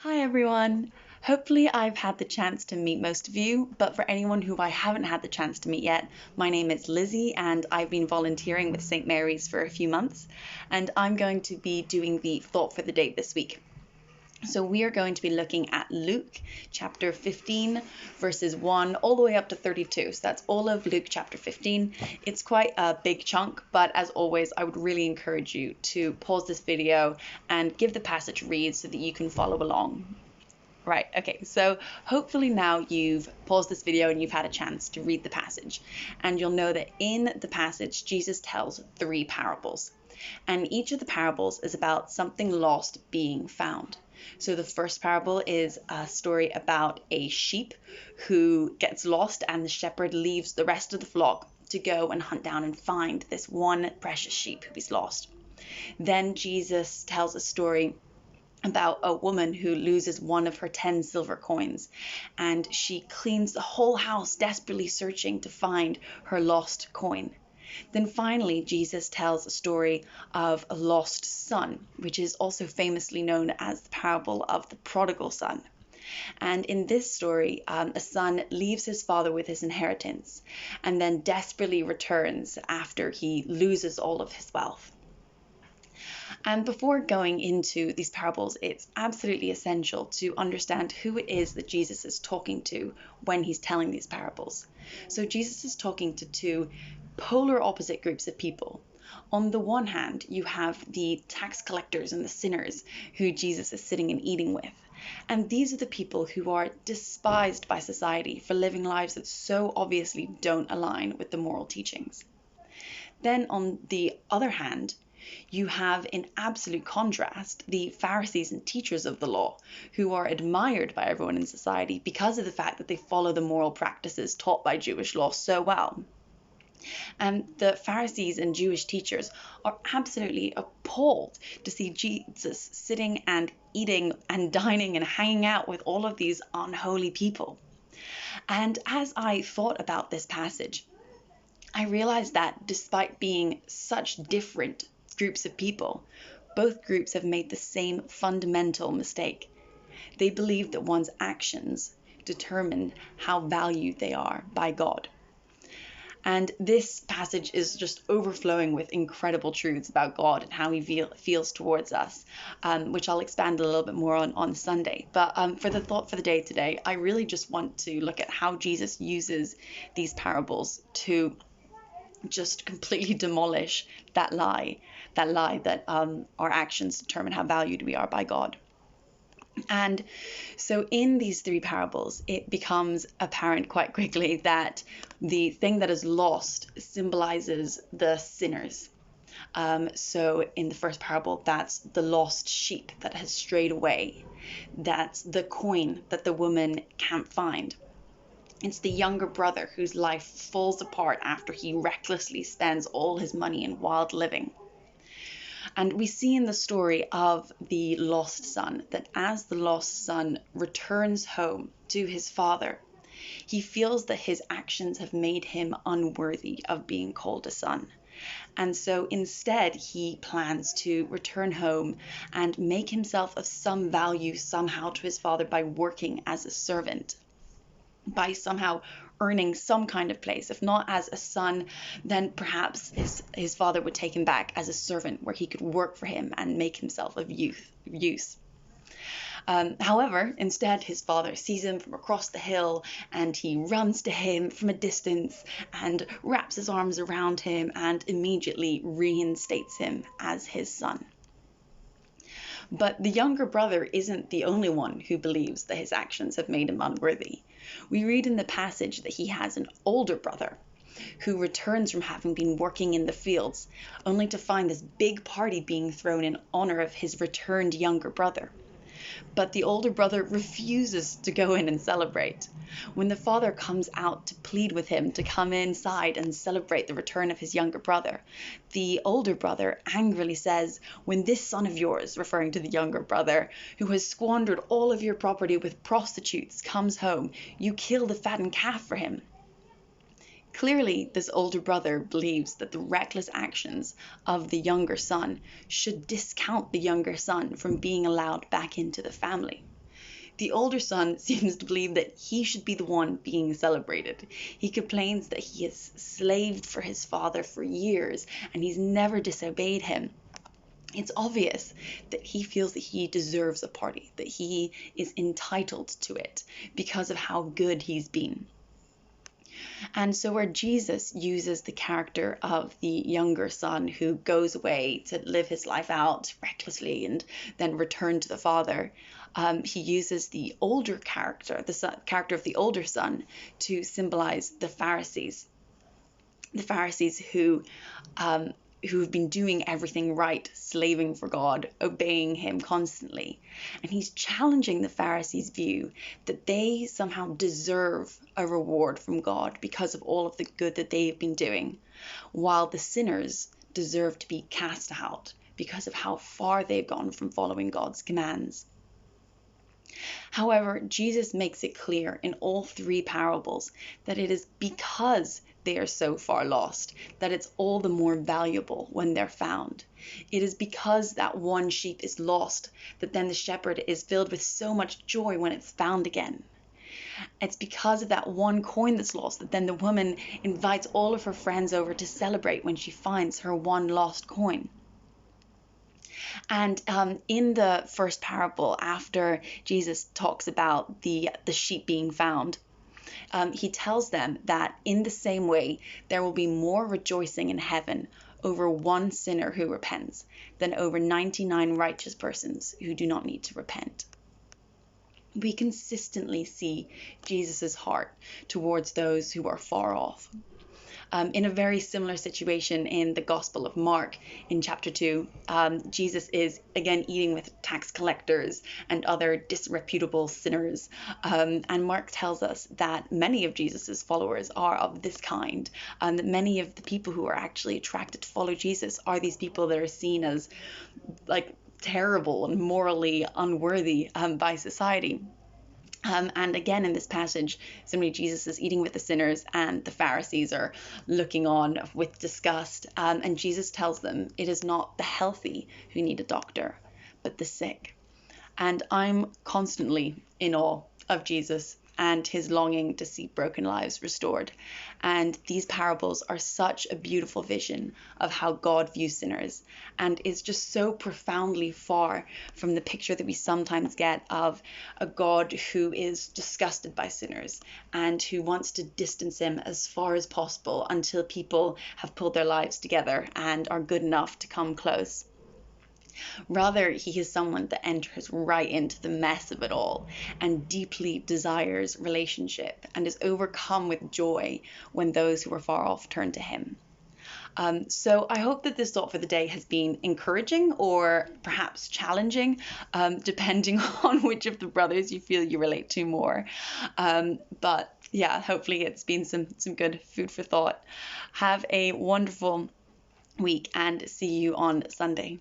Hi everyone! Hopefully I've had the chance to meet most of you, but for anyone who I haven't had the chance to meet yet, my name is Lizzie and I've been volunteering with St. Mary's for a few months, and I'm going to be doing the thought for the day this week. So we are going to be looking at Luke chapter 15 verses 1 all the way up to 32. So that's all of Luke chapter 15. It's quite a big chunk, but as always, I would really encourage you to pause this video and give the passage a read so that you can follow along. Right, okay, so hopefully now you've paused this video and you've had a chance to read the passage. And you'll know that in the passage, Jesus tells 3 parables. And each of the parables is about something lost being found. So the first parable is a story about a sheep who gets lost, and the shepherd leaves the rest of the flock to go and hunt down and find this one precious sheep who is lost. Then Jesus tells a story about a woman who loses one of her 10 silver coins, and she cleans the whole house desperately searching to find her lost coin. Then finally, Jesus tells a story of a lost son, which is also famously known as the parable of the prodigal son. And in this story, a son leaves his father with his inheritance and then desperately returns after he loses all of his wealth. And before going into these parables, it's absolutely essential to understand who it is that Jesus is talking to when he's telling these parables. So Jesus is talking to 2 polar opposite groups of people. On the one hand, you have the tax collectors and the sinners who Jesus is sitting and eating with. And these are the people who are despised by society for living lives that so obviously don't align with the moral teachings. Then on the other hand, you have in absolute contrast the Pharisees and teachers of the law, who are admired by everyone in society because of the fact that they follow the moral practices taught by Jewish law so well. And the Pharisees and Jewish teachers are absolutely appalled to see Jesus sitting and eating and dining and hanging out with all of these unholy people. And as I thought about this passage, I realized that despite being such different groups of people, both groups have made the same fundamental mistake. They believe that one's actions determine how valued they are by God. And this passage is just overflowing with incredible truths about God and how he feels towards us, which I'll expand a little bit more on Sunday. But for the thought for the day today, I really just want to look at how Jesus uses these parables to just completely demolish that lie that our actions determine how valued we are by God. And so in these 3 parables, it becomes apparent quite quickly that the thing that is lost symbolizes the sinners. So in the first parable, that's the lost sheep that has strayed away. That's the coin that the woman can't find. It's the younger brother whose life falls apart after he recklessly spends all his money in wild living. And we see in the story of the lost son that as the lost son returns home to his father, he feels that his actions have made him unworthy of being called a son. And so instead, he plans to return home and make himself of some value somehow to his father by working as a servant, by somehow earning some kind of place. If not as a son, then perhaps his father would take him back as a servant where he could work for him and make himself of use. However, instead, his father sees him from across the hill and he runs to him from a distance and wraps his arms around him and immediately reinstates him as his son. But the younger brother isn't the only one who believes that his actions have made him unworthy. We read in the passage that he has an older brother who returns from having been working in the fields, only to find this big party being thrown in honor of his returned younger brother. But the older brother refuses to go in and celebrate. When the father comes out to plead with him to come inside and celebrate the return of his younger brother, the older brother angrily says, "When this son of yours," referring to the younger brother, "who has squandered all of your property with prostitutes, comes home, you kill the fattened calf for him." Clearly, this older brother believes that the reckless actions of the younger son should discount the younger son from being allowed back into the family. The older son seems to believe that he should be the one being celebrated. He complains that he has slaved for his father for years and he's never disobeyed him. It's obvious that he feels that he deserves a party, that he is entitled to it because of how good he's been. And so, where Jesus uses the character of the younger son who goes away to live his life out recklessly and then return to the father, he uses the older character, character of the older son, to symbolize the Pharisees. The Pharisees who have been doing everything right, slaving for God, obeying him constantly. And he's challenging the Pharisees' view that they somehow deserve a reward from God because of all of the good that they've been doing, while the sinners deserve to be cast out because of how far they've gone from following God's commands. However, Jesus makes it clear in all three parables that it is because they are so far lost that it's all the more valuable when they're found. It is because that one sheep is lost that then the shepherd is filled with so much joy when it's found again. It's because of that one coin that's lost that then the woman invites all of her friends over to celebrate when she finds her one lost coin. And in the first parable, after Jesus talks about the sheep being found, he tells them that in the same way, there will be more rejoicing in heaven over one sinner who repents than over 99 righteous persons who do not need to repent. We consistently see Jesus's heart towards those who are far off. In a very similar situation in the Gospel of Mark in chapter 2, Jesus is again eating with tax collectors and other disreputable sinners. And Mark tells us that many of Jesus's followers are of this kind, and that many of the people who are actually attracted to follow Jesus are these people that are seen as like terrible and morally unworthy by society. And again, in this passage, similarly, Jesus is eating with the sinners and the Pharisees are looking on with disgust. And Jesus tells them it is not the healthy who need a doctor, but the sick. And I'm constantly in awe of Jesus and his longing to see broken lives restored. And these parables are such a beautiful vision of how God views sinners, and is just so profoundly far from the picture that we sometimes get of a God who is disgusted by sinners and who wants to distance him as far as possible until people have pulled their lives together and are good enough to come close. Rather, he is someone that enters right into the mess of it all and deeply desires relationship and is overcome with joy when those who are far off turn to him. So I hope that this thought for the day has been encouraging or perhaps challenging, depending on which of the brothers you feel you relate to more. But yeah, hopefully it's been some good food for thought. Have a wonderful week and see you on Sunday.